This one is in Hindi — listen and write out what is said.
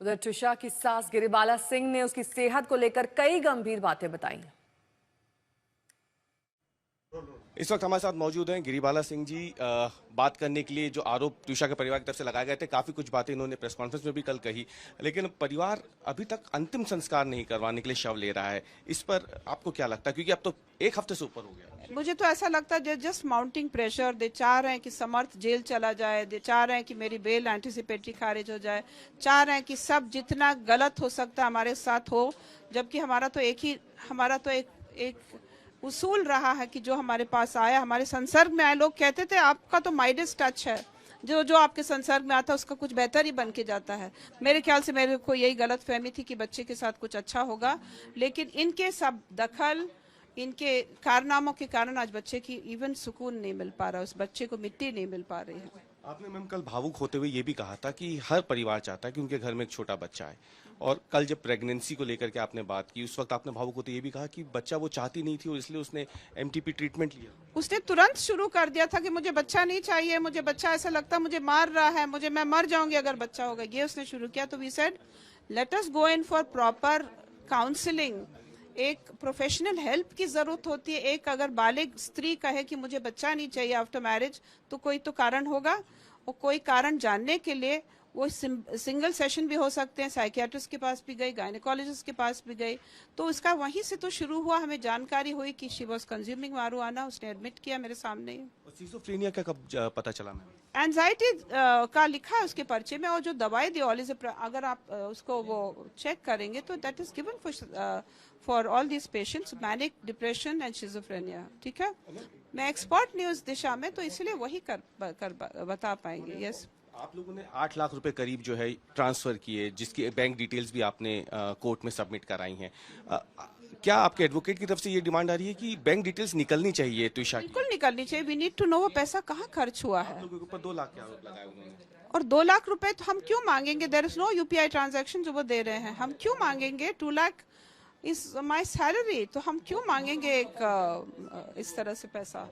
उधर ट्रिशा की सास गिरिबाला सिंह ने उसकी सेहत को लेकर कई गंभीर बातें बताई। इस वक्त हमारे साथ मौजूद हैं गिरिबाला सिंह जी। बात करने के लिए जो आरोप ट्रिशा के परिवार की तरफ से लगाए गए थे, काफी कुछ बातें इन्होंने प्रेस कॉन्फ्रेंस में भी कल कही, लेकिन परिवार अभी तक अंतिम संस्कार नहीं करवाने के लिए शव ले रहा है। इस पर आपको क्या लगता है, क्योंकि अब तो एक हफ्ते से ऊपर हो गया? मुझे तो ऐसा लगता है जस्ट माउंटिंग प्रेशर। दे चाह रहे हैं कि समर्थ जेल चला जाए, दे चाह रहे हैं कि मेरी बेल एंटिसिपेटरी खारिज हो जाए, चाह रहे हैं कि सब जितना गलत हो सकता है हमारे साथ हो, जबकि हमारा तो एक उसूल रहा है कि जो हमारे पास आया, हमारे संसर्ग में आए, लोग कहते थे आपका तो माइडस टच है, जो आपके संसर्ग में आता है उसका कुछ बेहतर ही बन के जाता है। मेरे ख्याल से मेरे को यही गलत फहमी थी कि बच्चे के साथ कुछ अच्छा होगा, लेकिन इनके सब दखल, इनके कारनामों के कारण आज बच्चे की इवन सुकून नहीं मिल पा रहा, उस बच्चे को मिट्टी नहीं मिल पा रही है। आपने मैम कल भावुक होते हुए ये भी कहा था कि हर परिवार चाहता है कि उनके घर में एक छोटा बच्चा है, और कल जब प्रेगनेंसी को लेकर के आपने बात की, उस वक्त आपने भावुक होते ये भी कहा कि बच्चा वो चाहती नहीं थी और इसलिए उसने एमटीपी ट्रीटमेंट लिया। उसने तुरंत शुरू कर दिया था कि मुझे बच्चा नहीं चाहिए, मुझे बच्चा ऐसा लगता है मुझे मार रहा है, मैं मर जाऊंगी अगर बच्चा होगा, ये उसने शुरू किया। तो we said let us go in for proper counselling. एक प्रोफेशनल हेल्प की जरूरत होती है। एक अगर बालिग स्त्री कहे कि मुझे बच्चा नहीं चाहिए आफ्टर मैरिज, तो कोई तो कारण होगा, और कोई कारण जानने के लिए वो सिंगल सेशन भी हो सकते हैं। साइकियाट्रिस्ट के पास भी गई, गायनेकोलॉजिस्ट के पास भी गई, तो उसका वहीं से तो शुरू हुआ। हमें जानकारी हुई कि शी वाज कंज्यूमिंग मारुआना, उसने एडमिट किया मेरे सामने ही। सिजोफ्रेनिया का कब पता चला मैम? एंजाइटी का लिखा है उसके पर्चे में, और जो दवाई दी अगर आप उसको वो चेक करेंगे तो that is given for all this patients, manic depression and schizophrenia. ठीक है, मैं एक्सपर्ट नहीं उस दिशा में, तो इसलिए वही बता पाएंगे। यस, आप लोगों ने 8 लाख रुपए करीब जो है ट्रांसफर किए, जिसकी बैंक डिटेल्स भी आपने कोर्ट में सबमिट कराई हैं। क्या आपके एडवोकेट की तरफ से ये डिमांड आ रही है कि बैंक डिटेल्स निकलनी चाहिए ट्रिशा की? बिल्कुल निकलनी चाहिए। वी नीड टू नो वो पैसा कहाँ खर्च हुआ है। लोगों के ऊपर 2 लाख के आरोप लगाए उन्होंने, और 2 लाख रुपए तो हम क्यों मांगेंगे? There is no UPI transaction जो वो दे रहे हैं, हम क्यों मांगेंगे? 2 लाख इज माई सैलरी, तो हम क्यों मांगेंगे एक इस तरह से पैसा?